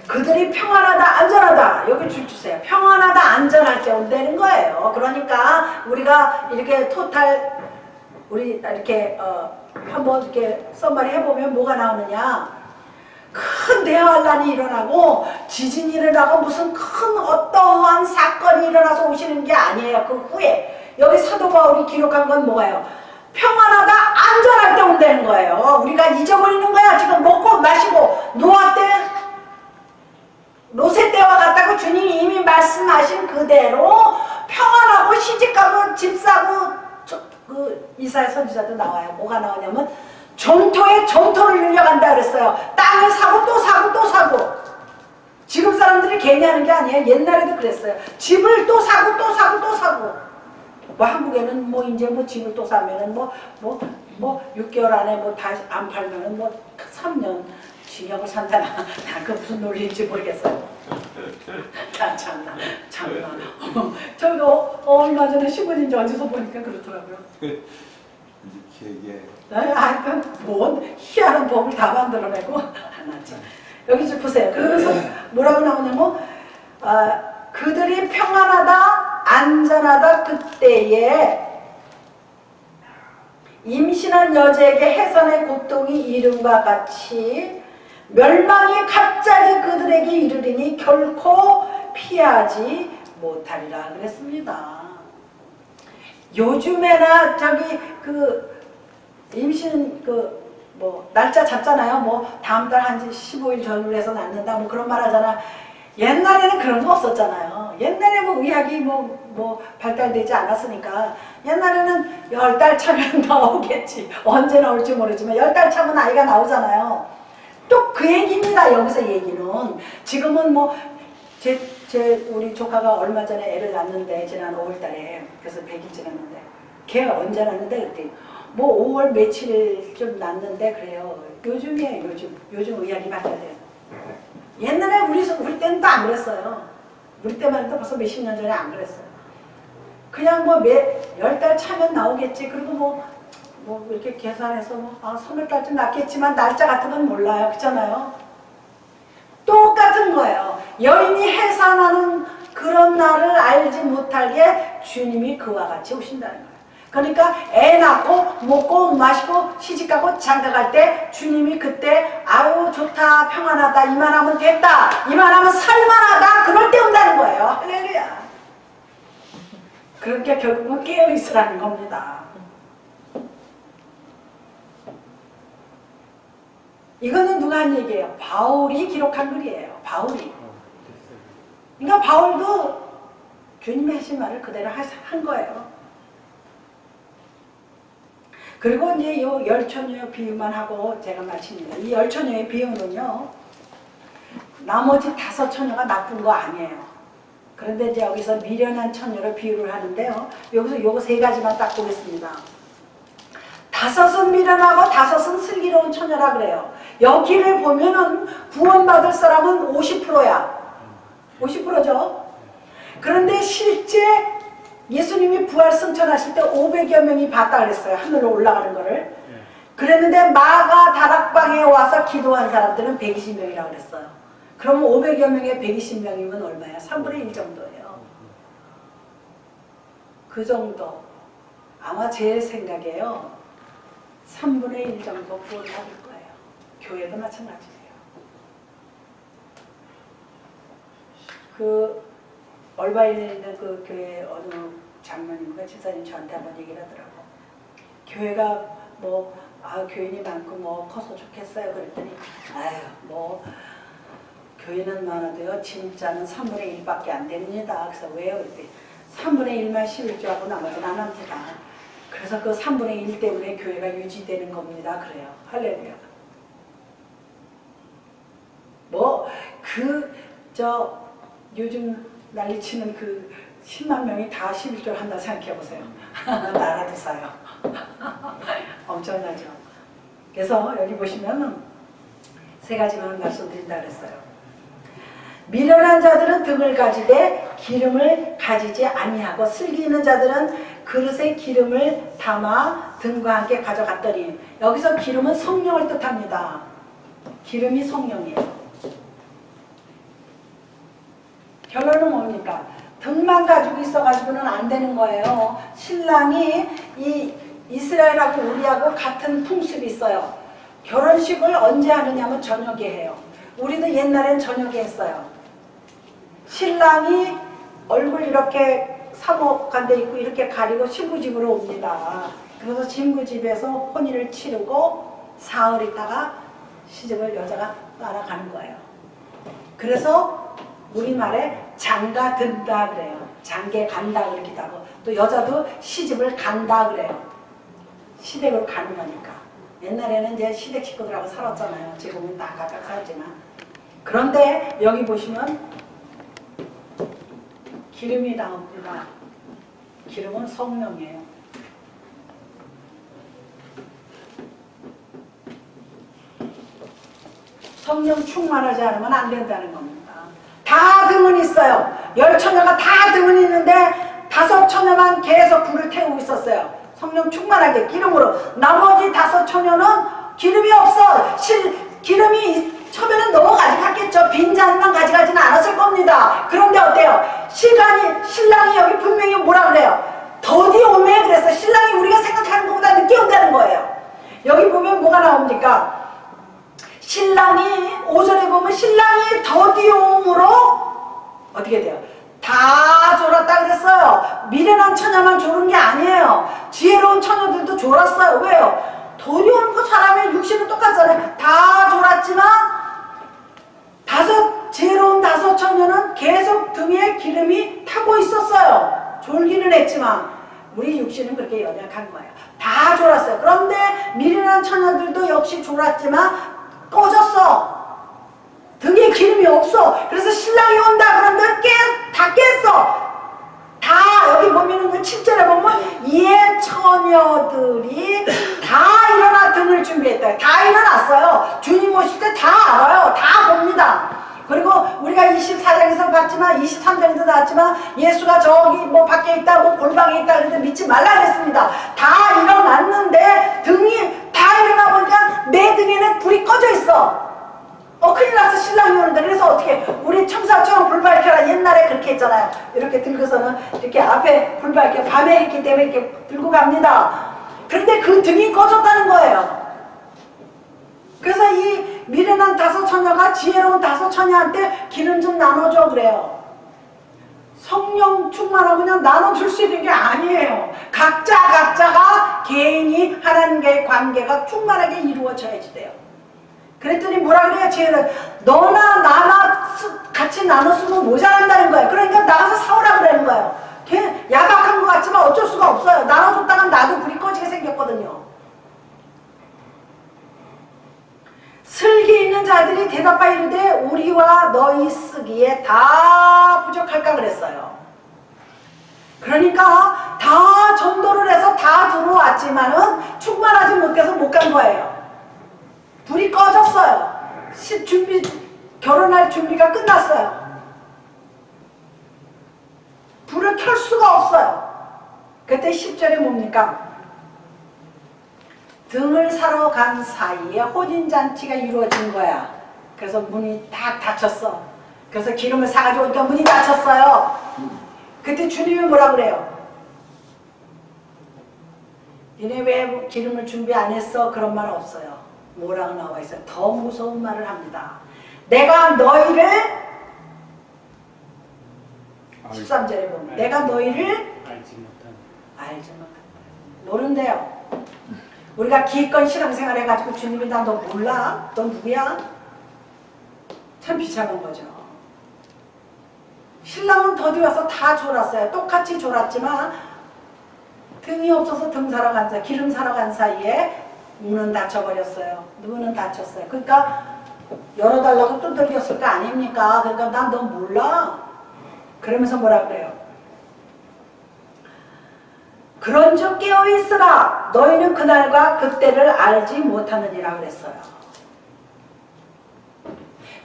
그들이 평안하다 안전하다 여기 줄 주세요. 평안하다 안전할 때 온다는 거예요. 그러니까 우리가 이렇게 토탈 우리 이렇게 한번 이렇게 썸마리 해보면 뭐가 나오느냐. 큰 대환란이 일어나고 지진이 일어나고 무슨 큰 어떠한 사건이 일어나서 오시는 게 아니에요. 그 후에 여기 사도 바울이 기록한 건 뭐예요? 평안하다 안전할 때 온다는 거예요. 우리가 잊어버리는 거야. 지금 먹고 마시고 노아 때 로세 때와 같다고 주님이 이미 말씀하신 그대로 평안하고 시집가고 집 사고 그 이사야 선지자도 나와요. 뭐가 나오냐면 전토에 전토를 늘려간다 그랬어요. 땅을 사고 또 사고 또 사고. 지금 사람들이 괜히 하는 게 아니에요. 옛날에도 그랬어요. 집을 또 사고 또 사고 또 사고. 뭐 한국에는 뭐 이제 뭐 집을 또 사면은 뭐 6개월 안에 뭐 다 안 팔면은 뭐 3년 징역을 산다나. 나 그 무슨 논리인지 모르겠어요. 참나. 저기 얼마 전에 신문인지 어디서 보니까 그렇더라고요. 이렇게 하여튼 뭔 희한한 법을 다 만들어내고 참. 여기 좀 보세요. 그래서 뭐라고 나오냐면 그들이 평안하다 안전하다 그때에 임신한 여자에게 해산의 고통이 이름과 같이 멸망이 갑자기 그들에게 이르리니 결코 피하지 못하리라 그랬습니다. 요즘에나 저기 그 임신 그 뭐 날짜 잡잖아요. 뭐 다음 달 한 15일 전후로 해서 낳는다 뭐 그런 말 하잖아. 옛날에는 그런 거 없었잖아요. 옛날에 뭐 의학이 뭐 발달되지 않았으니까 옛날에는 10달 차면 나오겠지. 언제 나올지 모르지만 10달 차면 아이가 나오잖아요. 또 그 얘기입니다. 여기서 얘기는 지금은 뭐 우리 조카가 얼마 전에 애를 낳는데 지난 5월달에 그래서 100일 지났는데 걔가 언제 낳는데 그랬더니 뭐 5월 며칠 좀 낳는데 그래요. 요즘이에요. 요즘 의학이 발달돼요. 옛날에 우리 때는 또 안 그랬어요. 우리 때만 해도 벌써 몇십 년 전에 안 그랬어요. 그냥 뭐 10달 차면 나오겠지. 그리고 뭐 이렇게 계산해서 3월달쯤 낳겠지만 날짜 같은 건 몰라요. 그렇잖아요. 똑같은 거예요. 여인이 해산하는 그런 날을 알지 못하게 주님이 그와 같이 오신다는 거예요. 그러니까 애 낳고 먹고 마시고 시집가고 장가갈 때 주님이 그때 아우 좋다 평안하다 이만하면 됐다 이만하면 살만하다 그럴 때 온다는 거예요. 할렐루야. 그러니까 결국은 깨어있으라는 겁니다. 이거는 누가 한 얘기예요? 바울이 기록한 글이에요. 바울이. 그러니까 바울도 주님이 하신 말을 그대로 한 거예요. 그리고 이제 이 열처녀 비유만 하고 제가 마칩니다. 이 열처녀의 비유는요, 나머지 5처녀가 나쁜 거 아니에요. 그런데 이제 여기서 미련한 처녀로 비유를 하는데요. 여기서 요거 3가지만 딱 보겠습니다. 5은 미련하고 5은 슬기로운 처녀라 그래요. 여기를 보면은 구원받을 사람은 50%야. 50%죠. 그런데 실제 예수님이 부활 승천하실 때 500여 명이 봤다 그랬어요. 하늘로 올라가는 거를. 그랬는데 마가 다락방에 와서 기도한 사람들은 120명이라고 그랬어요. 그러면 500여 명에 120명이면 얼마야? 3분의 1 정도예요. 그 정도. 아마 제 생각에요. 3분의 1 정도 구원받을 거예요. 교회도 마찬가지예요. 그 얼바인에 있는 그 교회 어느 장로님과 집사님 저한테 한번 얘기를 하더라고. 교회가 뭐 교인이 많고 뭐 커서 좋겠어요. 그랬더니 아유 뭐 교회는 많아도요 진짜는 3분의 1밖에 안 됩니다. 그래서 왜요? 그랬더니 3분의 1만 11조하고 나머지는 안 합니다. 그래서 그 3분의 1 때문에 교회가 유지되는 겁니다. 그래요. 할렐루야. 뭐 요즘 난리치는 그 10만 명이 다 11조를 한다 생각해보세요. 나라도 사요. 엄청나죠. 그래서 여기 보시면 3가지만 말씀드린다 그랬어요. 미련한 자들은 등을 가지되 기름을 가지지 아니하고 슬기 있는 자들은 그릇에 기름을 담아 등과 함께 가져갔더니, 여기서 기름은 성령을 뜻합니다. 기름이 성령이에요. 결론은 뭡니까? 등만 가지고 있어가지고는 안 되는 거예요. 신랑이 이 이스라엘하고 우리하고 같은 풍습이 있어요. 결혼식을 언제 하느냐면 저녁에 해요. 우리도 옛날엔 저녁에 했어요. 신랑이 얼굴 이렇게 사목한 데 있고 이렇게 가리고 신부 집으로 옵니다. 그래서 신부 집에서 혼인을 치르고 사흘 있다가 시집을 여자가 따라가는 거예요. 그래서 우리말에 장가 든다 그래요. 장계 간다 그러기도 하고, 또 여자도 시집을 간다 그래요. 시댁으로 가는 거니까. 옛날에는 이제 시댁 식구들하고 살았잖아요. 지금은 다 각각 살지만. 그런데 여기 보시면 기름이 나옵니다. 기름은 성령이에요. 성령 충만하지 않으면 안 된다는 겁니다. 다 등은 있어요. 10처녀가 다 등은 있는데 5처녀만 계속 불을 태우고 있었어요. 성령 충만하게 기름으로. 나머지 5처녀는 기름이 없어. 기름이 처음에는 너무 가져갔겠죠. 빈잔만 가져가지는 않았을 겁니다. 그런데 어때요? 신랑이 여기 분명히 뭐라 그래요? 더디 오매 그랬어요. 신랑이 우리가 생각하는 것보다 늦게 온다는 거예요. 여기 보면 뭐가 나옵니까? 신랑이 5절에 보면 신랑이 더디옴으로 어떻게 돼요? 다 졸았다 그랬어요. 미련한 처녀만 졸은 게 아니에요. 지혜로운 처녀들도 졸았어요. 왜요? 더디온 거 사람의 육신은 똑같잖아요. 다 졸았지만 지혜로운 5처녀는 계속 등에 기름이 타고 있었어요. 졸기는 했지만 우리 육신은 그렇게 연약한 거예요. 다 졸았어요. 그런데 미련한 처녀들도 역시 졸았지만 꺼졌어. 등에 기름이 없어. 그래서 신랑이 온다 그런데 다 깼어. 다 여기 보면은 그 7절에 보면 예 처녀들이 다 일어나 등을 준비했다. 다 일어났어요. 주님 오실 때 다 알아요. 다 봅니다. 그리고 우리가 24장에서 봤지만 23장에도 나왔지만 예수가 저기 뭐 밖에 있다 뭐 골방에 있다 그랬는데 믿지 말라 그랬습니다. 다 일어났는데 등이 다 일어나 보니까 내 등에는 불이 꺼져 있어. 큰일 났어. 신랑이 오는데. 그래서 어떻게 우리 청사처럼 불 밝혀라 옛날에 그렇게 했잖아요. 이렇게 들고서는 이렇게 앞에 불 밝혀 밤에 있기 때문에 이렇게 들고 갑니다. 그런데 그 등이 꺼졌다는 거예요. 그래서 이 미련한 5처녀가 지혜로운 5처녀한테 기름 좀 나눠줘 그래요. 성령 충만하고 그냥 나눠줄 수 있는 게 아니에요. 각자가 개인이 하나님과의 관계가 충만하게 이루어져야지 돼요. 그랬더니 뭐라 그래요? 쟤는 너나 나나 같이 나눠 쓰면 모자란다는 거예요. 그러니까 나가서 사오라 그러는 거예요. 걔 야박한 것 같지만 어쩔 수가 없어요. 나눠줬다가 나도 불이 꺼지게 생겼거든요. 슬기 있는 자들이 대답하여 이르되 우리와 너희 쓰기에 다 부족할까 그랬어요. 그러니까 다 전도를 해서 다 들어왔지만은 충만하지 못해서 못 간 거예요. 불이 꺼졌어요. 결혼할 준비가 끝났어요. 불을 켤 수가 없어요. 그때 10절에 뭡니까? 등을 사러 간 사이에 혼인잔치가 이루어진 거야. 그래서 문이 딱 닫혔어. 그래서 기름을 사가지고 오니까 문이 닫혔어요. 그때 주님이 뭐라 그래요? 니네 왜 기름을 준비 안 했어? 그런 말 없어요. 뭐라고 나와 있어요? 더 무서운 말을 합니다. 내가 너희를 13절에 보면 내가 너희를 알지 못한 모른대요. 우리가 기껏 신앙생활 해가지고 주님이 나 너 몰라? 너 누구야? 참 비참한 거죠. 신랑은 더디 와서 다 졸았어요. 똑같이 졸았지만 등이 없어서 등 사러 간 사이, 기름 사러 간 사이에 문은 닫혀버렸어요. 문은 닫혔어요. 그러니까 열어달라고 두들겼을 거 아닙니까? 그러니까 난 너 몰라? 그러면서 뭐라 그래요? 그런즉 깨어있으라 너희는 그날과 그때를 알지 못하느니라 그랬어요.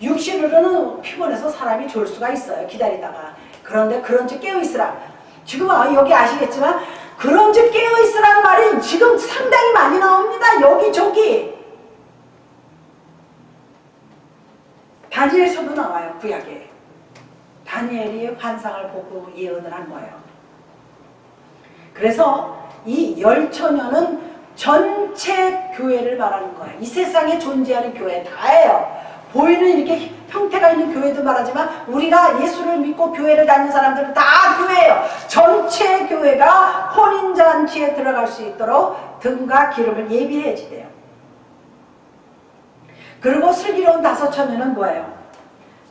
육신으로는 피곤해서 사람이 졸 수가 있어요. 기다리다가. 그런데 그런즉 깨어있으라. 지금 여기 아시겠지만 그런즉 깨어있으라는 말이 지금 상당히 많이 나옵니다. 여기저기. 다니엘서도 나와요. 구약에. 다니엘이 환상을 보고 예언을 한 거예요. 그래서 이 열처녀는 전체 교회를 말하는 거예요. 이 세상에 존재하는 교회 다예요. 보이는 이렇게 형태가 있는 교회도 말하지만 우리가 예수를 믿고 교회를 다니는 사람들은 다 교회예요. 전체 교회가 혼인잔치에 들어갈 수 있도록 등과 기름을 예비해야지 돼요. 그리고 슬기로운 다섯 처녀는 뭐예요?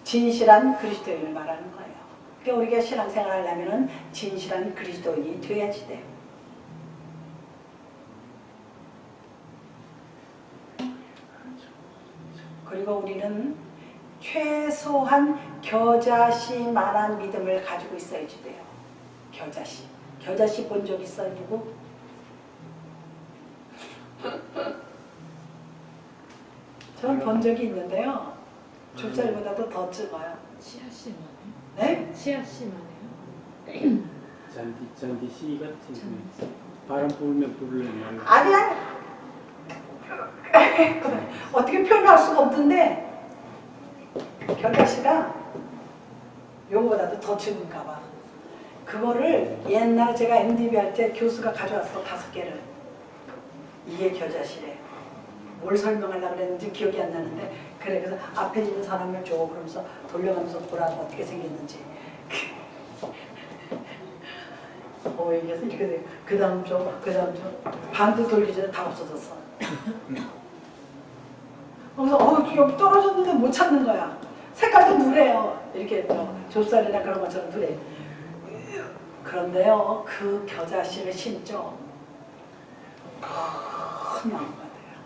진실한 그리스도인을 말하는 거예요. 그러니까 우리가 신앙생활 하려면 진실한 그리스도인이 돼야지 돼요. 그리고 우리는 최소한 겨자씨만한 믿음을 가지고 있어야지 돼요. 겨자씨. 겨자씨 본 적 있어요? 누구? 저는 본 적이 있는데요. 좁쌀보다도 더 적어요. 씨앗씨만 네? 씨앗씨만 해요? 잔디 씨 같은 거 바람 불면 불면 아니 어떻게 표현할 수가 없던데 겨자씨가 요거보다도 더 적은가 봐. 그거를 옛날 제가 MDB 할 때 교수가 가져왔어 5개를. 이게 겨자씨래. 뭘 설명하려고 그랬는지 기억이 안 나는데 그래 그래서 앞에 있는 사람을 줘 그러면서 돌려가면서 보라고 어떻게 생겼는지 얘기해서 이렇게 돼. 그 다음 줘 반도 돌기 전에 다 없어졌어. 그래서 여기 떨어졌는데 못 찾는 거야. 색깔도 누래요. 이렇게 좁쌀이나 그런 것처럼 누래. 그런데요 그 겨자씨를 심죠. 큰 나무가 돼요.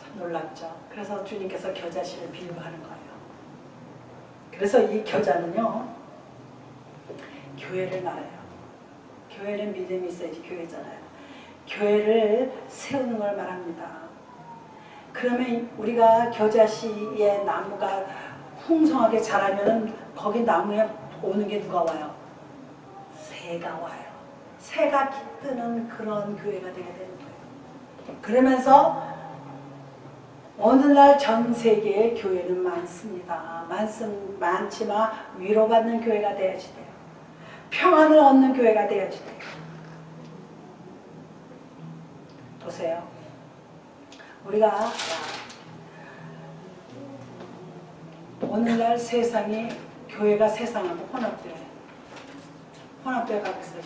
참 놀랍죠. 그래서 주님께서 겨자씨를 비유하는 거예요. 그래서 이 겨자는요 교회를 말해요. 교회는 믿음이 있어야지 교회잖아요. 교회를 세우는 걸 말합니다. 그러면 우리가 겨자씨의 나무가 풍성하게 자라면 거기 나무에 오는 게 누가 와요? 새가 와요. 새가 깃드는 그런 교회가 되게 되는 거예요. 그러면서 오늘날 전 세계에 교회는 많습니다. 많지만 위로받는 교회가 돼야지 돼요. 평안을 얻는 교회가 돼야지 돼요. 보세요. 우리가 오늘날 세상이 교회가 세상하고 혼합되어 가고 있어요.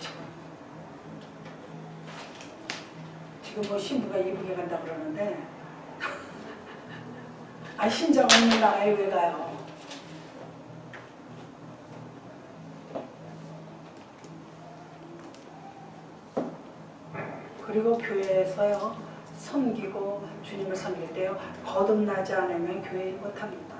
지금 뭐 신부가 이북에 간다고 그러는데 아, 신장 없는 나라에 왜 가요? 그리고 교회에서요, 섬기고 주님을 섬길 때요, 거듭나지 않으면 교회 못합니다.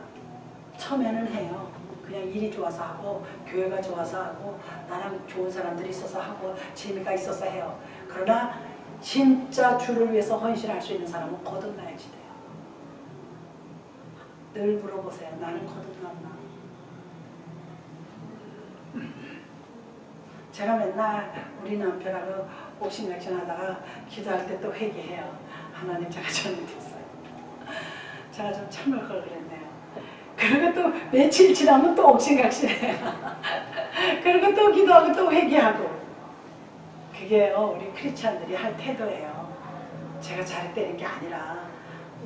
처음에는 해요. 그냥 일이 좋아서 하고, 교회가 좋아서 하고, 나랑 좋은 사람들이 있어서 하고, 재미가 있어서 해요. 그러나 진짜 주를 위해서 헌신할 수 있는 사람은 거듭나야지 돼요. 늘 물어보세요. 나는 거듭났나? 제가 맨날 우리 남편하고 옥신각신 하다가 기도할 때 또 회개해요. 하나님, 제가 잘못했어요. 제가 좀 참을 걸 그랬네요. 그리고 또 며칠 지나면 또 옥신각신해요. 그리고 또 기도하고 또 회개하고. 그게요, 우리 크리스찬들이 할 태도예요. 제가 잘했다는 게 아니라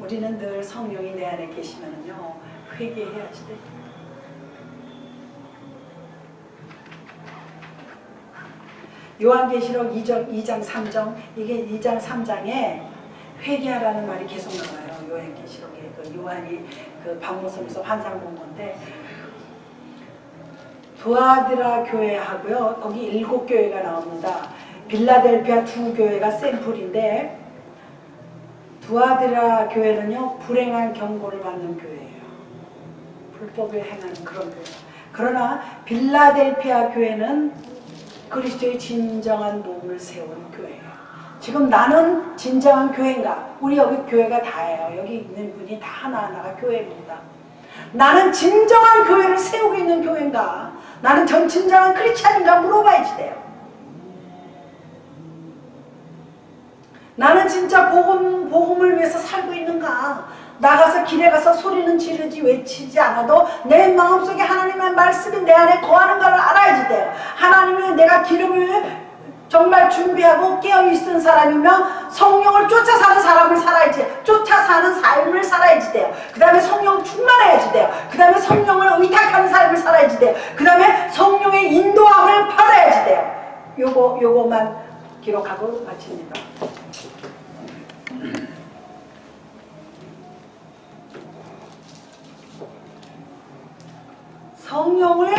우리는 늘 성령이 내 안에 계시면은요, 회개해야지 돼요. 요한계시록 2장 3장, 이게 2장 3장에 회개하라는 말이 계속 나와요. 요한계시록에 그 요한이 그 박모섬에서 환상 본 건데, 두아드라 교회하고요, 거기 7교회가 나옵니다. 빌라델피아 2교회가 샘플인데, 두아드라 교회는요, 불행한 경고를 받는 교회예요. 불법을 행하는 그런 교회. 그러나 빌라델피아 교회는 그리스도의 진정한 몸을 세운 교회예요. 지금 나는 진정한 교회인가? 우리 여기 교회가 다예요. 여기 있는 분이 다 하나하나가 교회입니다. 나는 진정한 교회를 세우고 있는 교회인가? 나는 진정한 크리스찬인가 물어봐야지 돼요. 나는 진짜 복음을 위해서 살고 있는가? 나가서 길에 가서 소리는 지르지 외치지 않아도 내 마음속에 하나님의 말씀이 내 안에 거하는 걸 알아야지 돼요. 하나님이 내가 기름을 정말 준비하고 깨어있는 사람이면 성령을 쫓아 사는 사람을 살아야지, 쫓아 사는 삶을 살아야지 돼요. 그 다음에 성령 충만해야지 돼요. 그 다음에 성령을 의탁하는 삶을 살아야지 돼요. 그 다음에 성령의 인도함을 받아야지 돼요. 요거만 기록하고 마칩니다. 성령을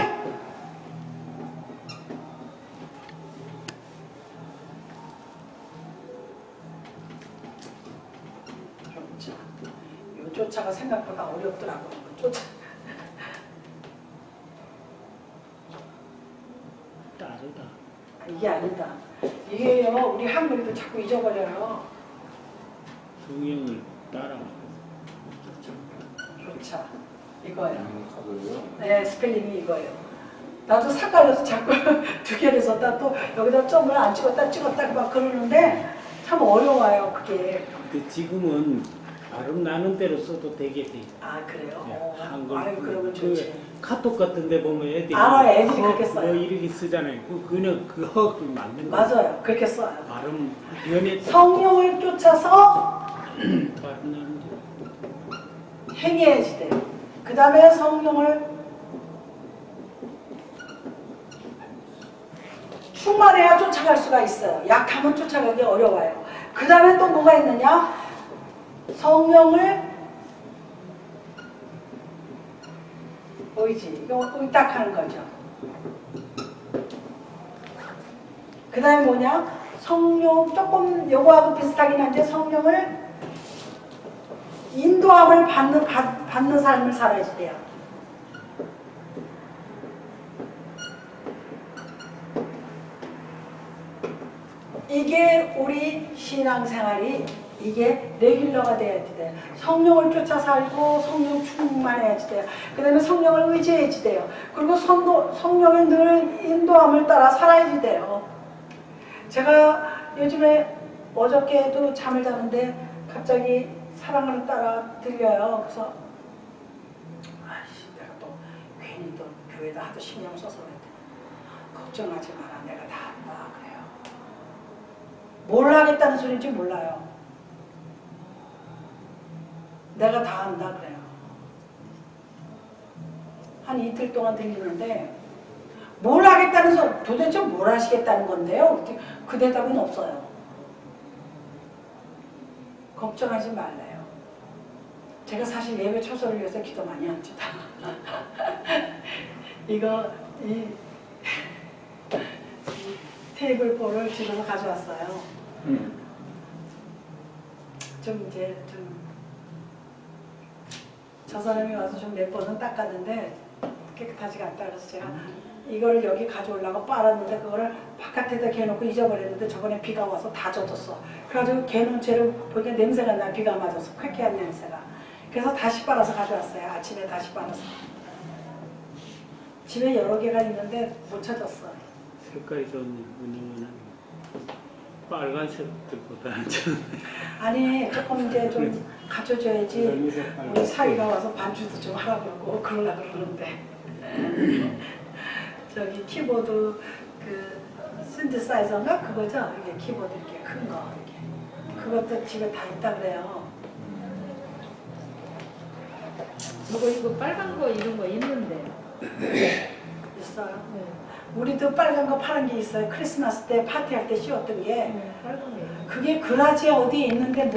요 쫓아가 생각보다 어렵더라고요. 쫓아. 다르다. 이게 아니다. 이게요, 우리 한글도 자꾸 잊어버려요. 성령을 따라. 쫓아. 이거예요. 네, 스펠링이 이거예요. 나도 삭갈려서 자꾸 두 개를 썼다 또 여기다 점을 안 찍었다 막 그러는데 참 어려워요, 그게. 근데 지금은 발음 나는 대로 써도 되게 돼. 아, 그래요? 네, 한글. 아유, 그러면 좋지. 카톡 같은데 보면 애들이 애들이 그렇게 써요. 뭐 이렇게 쓰잖아요. 그냥 그거 맞는 거. 맞아요. 그렇게 써요. 발음 변해. 성령을 쫓아서 발음 나는 대로. 행해야지 돼요. 그 다음에 성령을 충만해야 쫓아갈 수가 있어요. 약하면 쫓아가기 어려워요. 그 다음에 또 뭐가 있느냐? 성령을 보이지? 이거 의탁하는 거죠. 그 다음에 뭐냐? 성령, 조금 요거하고 비슷하긴 한데 성령을 인도함을 받는 삶을 살아야지 돼요. 이게 우리 신앙생활이 이게 레귤러가 돼야지 돼요. 성령을 쫓아 살고 성령 충만해야지 돼요. 그 다음에 성령을 의지해야지 돼요. 그리고 성령의 늘 인도함을 따라 살아야지 돼요. 제가 요즘에 어저께도 잠을 자는데 갑자기 사랑을 따라 들려요. 그래서 아이씨, 내가 또 괜히 또 교회에다 하도 신경 써서 그랬대. 걱정하지 마라, 내가 다 한다 그래요. 뭘 하겠다는 소리인지 몰라요. 내가 다 한다 그래요. 한 이틀 동안 들리는데 뭘 하겠다는 소리, 도대체 뭘 하시겠다는 건데요? 그 대답은 없어요. 걱정하지 말래요. 제가 사실 예배 초소를 위해서 기도 많이 합니다. 이거 이 테이블볼을 집에서 가져왔어요. 좀 이제 저 사람이 와서 좀 몇 번은 닦았는데 깨끗하지가 않다 그래서 제가 이걸 여기 가져오려고 빨았는데 그거를 바깥에다 개놓고 잊어버렸는데 저번에 비가 와서 다 젖었어. 그래가지고 개놓은 채로 보니까 냄새가 나. 비가 맞아서 쾌쾌한 냄새가. 그래서 다시 빨아서 가져왔어요. 아침에 다시 빨아서. 집에 여러 개가 있는데 못 찾았어. 색깔이 좋은 운영은 빨간색들보다는 좀 아니 조금 이제 좀 가져줘야지. 별미 색깔. 우리 사위가 와서 반주도 좀 하라고 그러고 그러려고 그러는데 저기 키보드 그 신디사이저인가 그거죠? 이게 키보드 이렇게 큰 거 이렇게 그것도 집에 다 있다 그래요. 이거 빨간 거 이런 거 있는데. 있어요. 네. 우리도 빨간 거 파는 게 있어요. 크리스마스 때 파티할 때 씌웠던 게 빨간 게. 그게 그라지 어디에 있는데